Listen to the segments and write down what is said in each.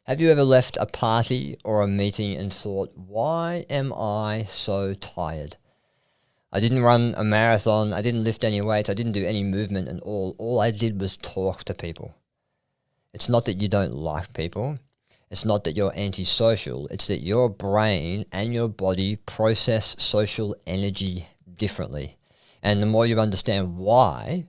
Have you ever left a party or a meeting and thought, why am I so tired? I didn't run a marathon, I didn't lift any weights, I didn't do any movement and all I did was talk to people. It's not that you don't like people, it's not that you're antisocial, it's that your brain and your body process social energy differently. And the more you understand why,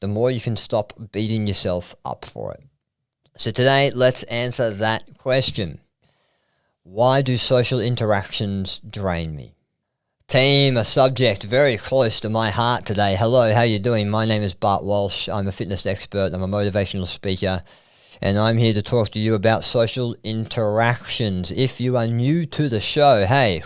the more you can stop beating yourself up for it. So today, let's answer that question. Why do social interactions drain me? Team, a subject very close to my heart today. Hello, how you doing? My name is Bart Walsh. I'm a fitness expert. I'm a motivational speaker. And I'm here to talk to you about social interactions. If you are new to the show, hey,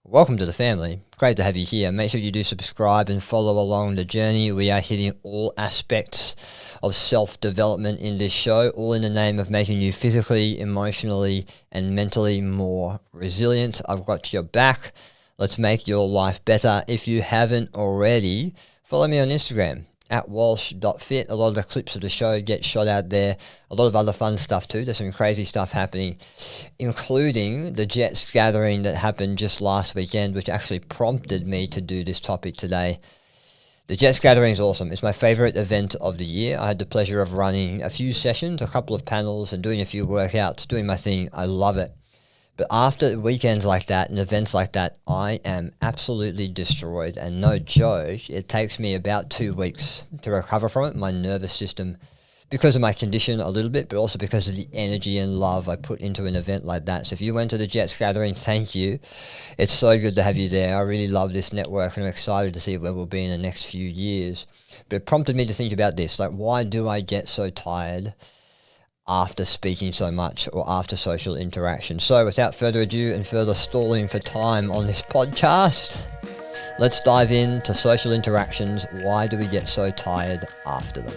welcome to the family. Great to have you here. Make sure you do subscribe and follow along the journey. We are hitting all aspects of self-development in this show, all in the name of making you physically, emotionally, and mentally more resilient. I've got your back. Let's make your life better. If you haven't already, follow me on Instagram at walsh.fit. A lot of the clips of the show get shot out there. A lot of other fun stuff too. There's some crazy stuff happening, including the Jets gathering that happened just last weekend, which actually prompted me to do this topic today. The Jets gathering is awesome. It's my favorite event of the year. I had the pleasure of running a few sessions, a couple of panels, and doing a few workouts, doing my thing. I love it. But after weekends like that and events like that, I am absolutely destroyed. And no joke, it takes me about 2 weeks to recover from it, my nervous system, because of my condition a little bit, but also because of the energy and love I put into an event like that. So if you went to the Jets gathering, thank you. It's so good to have you there. I really love this network and I'm excited to see where we'll be in the next few years. But it prompted me to think about this, like, why do I get so tired after speaking so much or after social interaction? So without further ado and further stalling for time on this podcast, let's dive into social interactions. Why do we get so tired after them?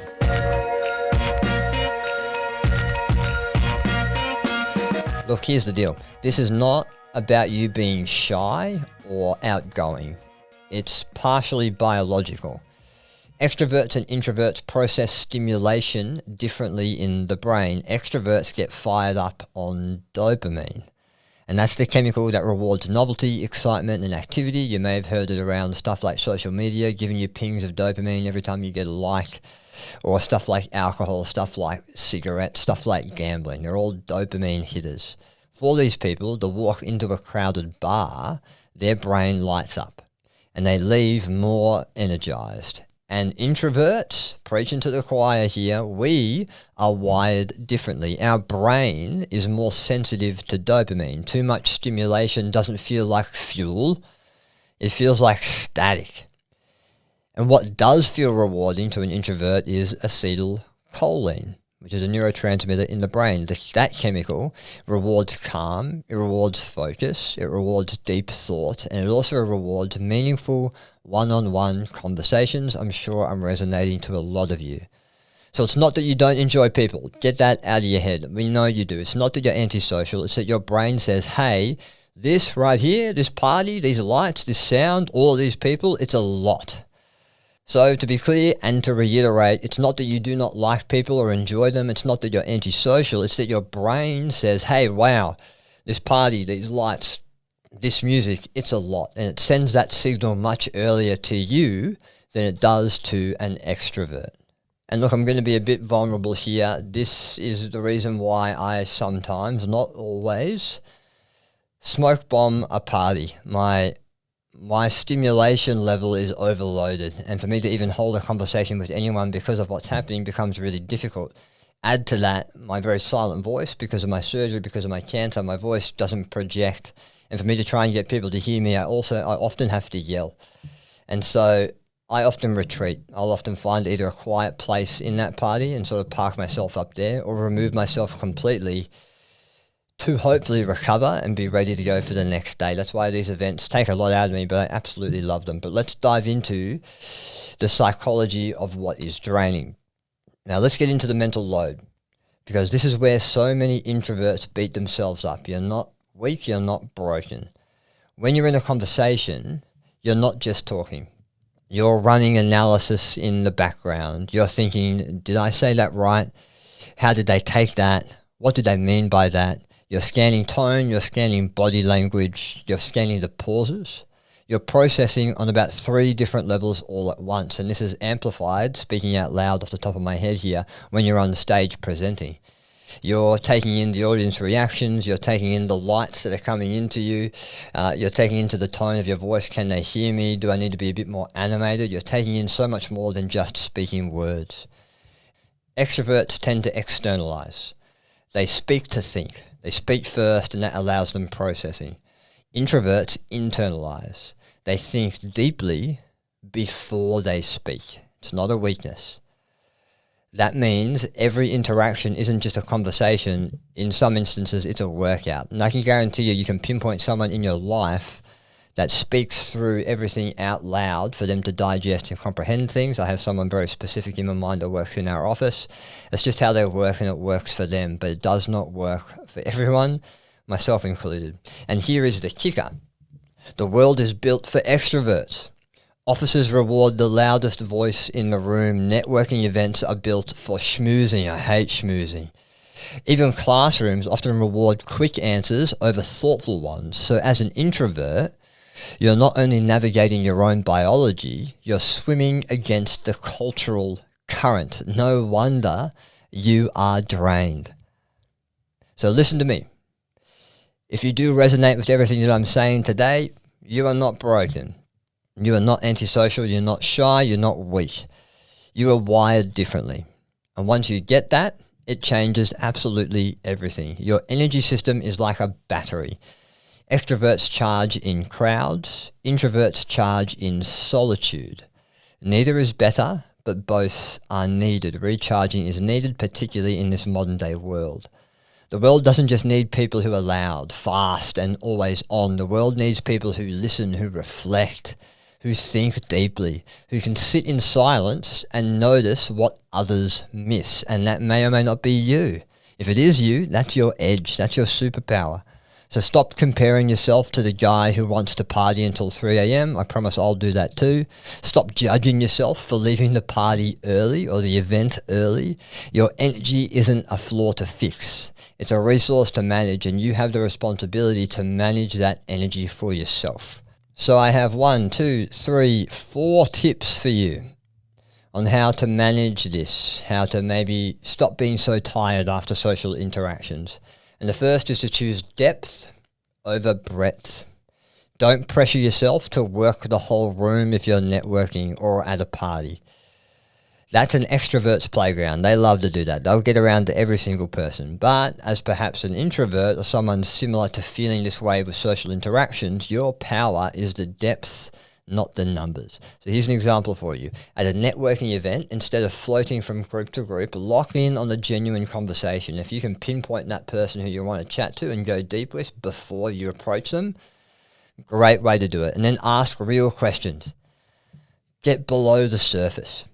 Look, here's the deal. This is not about you being shy or outgoing. It's partially biological. Extroverts and introverts process stimulation differently in the brain. Extroverts get fired up on dopamine, and that's the chemical that rewards novelty, excitement, and activity. You may have heard it around stuff like social media, giving you pings of dopamine every time you get a like, or stuff like alcohol, stuff like cigarettes, stuff like gambling. They're all dopamine hitters. For these people, to walk into a crowded bar, their brain lights up, and they leave more energized. And introverts, preaching to the choir here, we are wired differently. Our brain is more sensitive to dopamine. Too much stimulation doesn't feel like fuel. It feels like static. And what does feel rewarding to an introvert is acetylcholine, which is a neurotransmitter in the brain. That chemical rewards calm, it rewards focus, it rewards deep thought, and it also rewards meaningful one-on-one conversations. I'm sure I'm resonating to a lot of you. So it's not that you don't enjoy people. Get that out of your head. We know you do. It's not that you're antisocial. It's that your brain says, hey, this right here, this party, these lights, this sound, all of these people, it's a lot. So to be clear and to reiterate, it's not that you do not like people or enjoy them. It's not that you're antisocial. It's that your brain says, hey, wow, this party, these lights, this music, it's a lot. And it sends that signal much earlier to you than it does to an extrovert. And look, I'm going to be a bit vulnerable here. This is the reason why I sometimes, not always, smoke bomb a party. My stimulation level is overloaded, and for me to even hold a conversation with anyone because of what's happening becomes really difficult. Add to that my very silent voice because of my surgery, because of my cancer, my voice doesn't project, and for me to try and get people to hear me, I often have to yell. And so I often retreat. I'll often find either a quiet place in that party and sort of park myself up there, or remove myself completely to hopefully recover and be ready to go for the next day. That's why these events take a lot out of me, but I absolutely love them. But let's dive into the psychology of what is draining. Now let's get into the mental load, because this is where so many introverts beat themselves up. You're not weak, you're not broken. When you're in a conversation, you're not just talking. You're running analysis in the background. You're thinking, did I say that right? How did they take that? What do they mean by that? You're scanning tone, you're scanning body language, you're scanning the pauses. You're processing on about 3 different levels all at once. And this is amplified, speaking out loud off the top of my head here, when you're on the stage presenting. You're taking in the audience reactions, you're taking in the lights that are coming into you, you're taking into the tone of your voice. Can they hear me? Do I need to be a bit more animated? You're taking in so much more than just speaking words. Extroverts tend to externalize. They speak to think. They speak first, and that allows them processing. Introverts internalize. They think deeply before they speak. It's not a weakness. That means every interaction isn't just a conversation. In some instances, it's a workout. And I can guarantee you can pinpoint someone in your life that speaks through everything out loud for them to digest and comprehend things. I have someone very specific in my mind that works in our office. It's just how they work, and it works for them, but it does not work for everyone, myself included. And here is the kicker. The world is built for extroverts. Offices reward the loudest voice in the room. Networking events are built for schmoozing. I hate schmoozing. Even classrooms often reward quick answers over thoughtful ones. So as an introvert, you're not only navigating your own biology, you're swimming against the cultural current. No wonder you are drained. So listen to me. If you do resonate with everything that I'm saying today, you are not broken. You are not antisocial, you're not shy, you're not weak. You are wired differently. And once you get that, it changes absolutely everything. Your energy system is like a battery. Extroverts charge in crowds, introverts charge in solitude. Neither is better, but both are needed. Recharging is needed, particularly in this modern day world. The world doesn't just need people who are loud, fast, and always on. The world needs people who listen, who reflect, who think deeply, who can sit in silence and notice what others miss. And that may or may not be you. If it is you, that's your edge, that's your superpower. So stop comparing yourself to the guy who wants to party until 3 a.m. I promise I'll do that too. Stop judging yourself for leaving the party early or the event early. Your energy isn't a flaw to fix. It's a resource to manage, and you have the responsibility to manage that energy for yourself. So I have 1, 2, 3, 4 tips for you on how to manage this, how to maybe stop being so tired after social interactions. And the first is to choose depth over breadth. Don't pressure yourself to work the whole room if you're networking or at a party. That's an extrovert's playground. They love to do that. They'll get around to every single person. But as perhaps an introvert or someone similar to feeling this way with social interactions, your power is the depth, not the numbers. So here's an example for you. At a networking event, instead of floating from group to group, lock in on the genuine conversation. If you can pinpoint that person who you want to chat to and go deep with before you approach them, great way to do it. And then ask real questions. Get below the surface.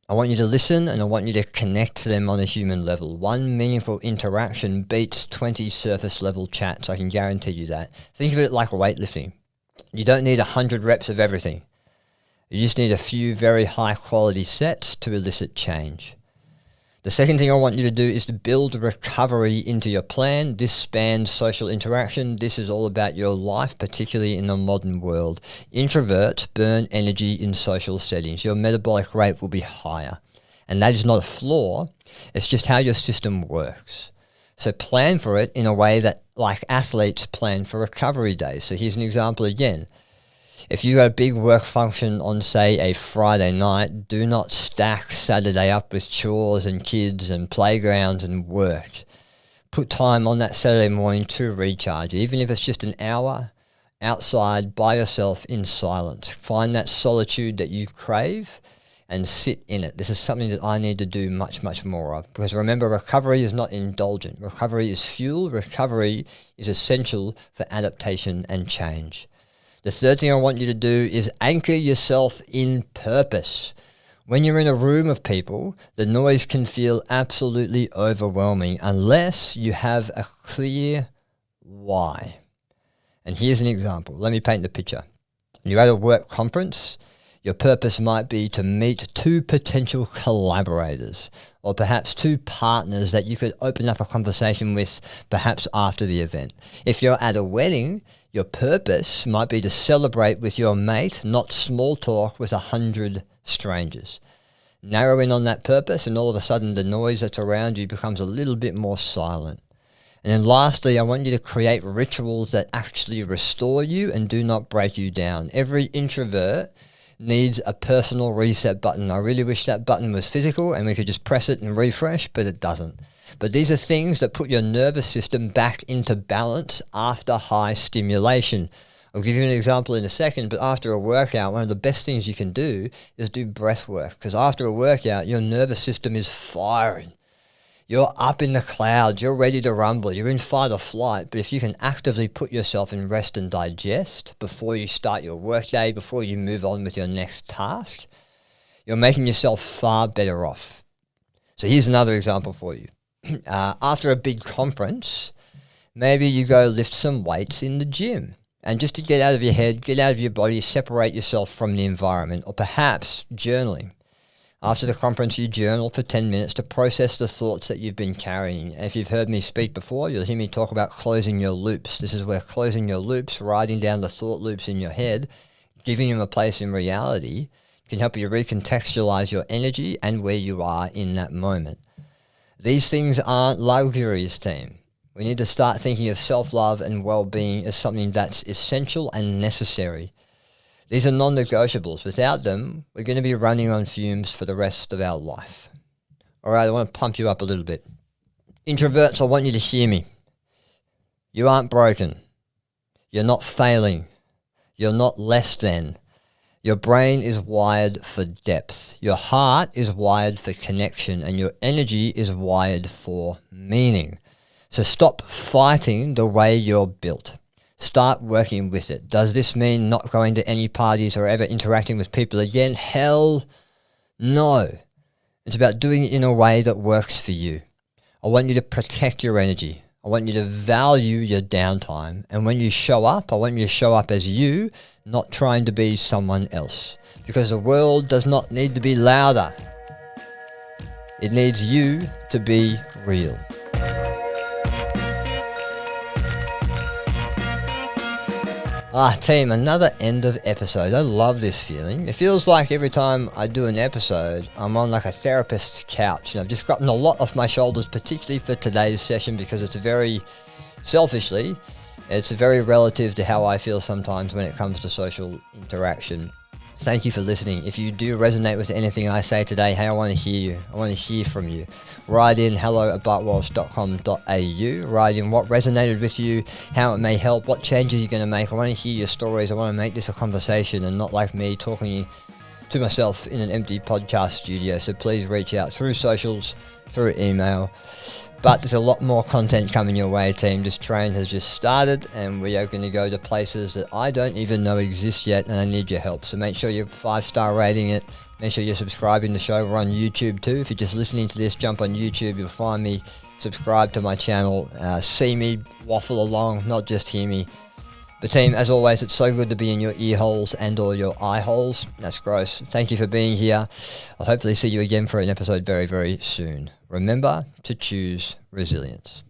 I want you to listen, and I want you to connect to them on a human level. 1 meaningful interaction beats 20 surface level chats. I can guarantee you that. Think of it like weightlifting. You don't need 100 reps of everything. You just need a few very high quality sets to elicit change. The second thing I want you to do is to build recovery into your plan. This spans social interaction. This is all about your life, particularly in the modern world. Introverts burn energy in social settings. Your metabolic rate will be higher. And that is not a flaw. It's just how your system works. So plan for it in a way that, like athletes, plan for recovery days. So here's an example again. If you got a big work function on, say, a Friday night, do not stack Saturday up with chores and kids and playgrounds and work. Put time on that Saturday morning to recharge, even if it's just an hour outside by yourself in silence. Find that solitude that you crave and sit in it. This is something that I need to do much, much more of. Because remember, recovery is not indulgent. Recovery is fuel. Recovery is essential for adaptation and change. The third thing I want you to do is anchor yourself in purpose. When you're in a room of people, the noise can feel absolutely overwhelming unless you have a clear why. And here's an example. Let me paint the picture. You're at a work conference. Your purpose might be to meet 2 potential collaborators, or perhaps 2 partners that you could open up a conversation with perhaps after the event. If you're at a wedding, your purpose might be to celebrate with your mate, not small talk with 100 strangers. Narrow in on that purpose, and all of a sudden the noise that's around you becomes a little bit more silent. And then lastly, I want you to create rituals that actually restore you and do not break you down. Every introvert needs a personal reset button. I really wish that button was physical and we could just press it and refresh, but it doesn't. But these are things that put your nervous system back into balance after high stimulation. I'll give you an example in a second, but after a workout, one of the best things you can do is do breath work, because after a workout, your nervous system is firing. You're up in the clouds, you're ready to rumble, you're in fight or flight, but if you can actively put yourself in rest and digest before you start your workday, before you move on with your next task, you're making yourself far better off. So here's another example for you. After a big conference, maybe you go lift some weights in the gym. And just to get out of your head, get out of your body, separate yourself from the environment, or perhaps journaling. After the conference, you journal for 10 minutes to process the thoughts that you've been carrying. And if you've heard me speak before, you'll hear me talk about closing your loops. This is where closing your loops, writing down the thought loops in your head, giving them a place in reality, can help you recontextualize your energy and where you are in that moment. These things aren't luxuries, team. We need to start thinking of self-love and well-being as something that's essential and necessary. These are non-negotiables. Without them, we're going to be running on fumes for the rest of our life. All right, I want to pump you up a little bit. Introverts, I want you to hear me. You aren't broken. You're not failing. You're not less than. Your brain is wired for depth. Your heart is wired for connection, and your energy is wired for meaning. So stop fighting the way you're built. Start working with it. Does this mean not going to any parties or ever interacting with people again? Hell no. It's about doing it in a way that works for you. I want you to protect your energy. I want you to value your downtime. And when you show up, I want you to show up as you, not trying to be someone else. Because the world does not need to be louder. It needs you to be real. Team, another end of episode. I love this feeling. It feels like every time I do an episode, I'm on like a therapist's couch. And I've just gotten a lot off my shoulders, particularly for today's session, because it's very relative to how I feel sometimes when it comes to social interaction. Thank you for listening. If you do resonate with anything I say today, hey, I want to hear you. I want to hear from you. Write in hello@bartwalsh.com.au. Write in what resonated with you, how it may help, what changes you're going to make. I want to hear your stories. I want to make this a conversation and not like me talking to myself in an empty podcast studio. So please reach out through socials, through email. But there's a lot more content coming your way, team. This train has just started and we are going to go to places that I don't even know exist yet, and I need your help. So make sure you're 5-star rating it. Make sure you're subscribing to the show. We're on YouTube too. If you're just listening to this, jump on YouTube. You'll find me. Subscribe to my channel. See me waffle along, not just hear me. But team, as always, it's so good to be in your ear holes and or your eye holes. That's gross. Thank you for being here. I'll hopefully see you again for an episode very, very soon. Remember to choose resilience.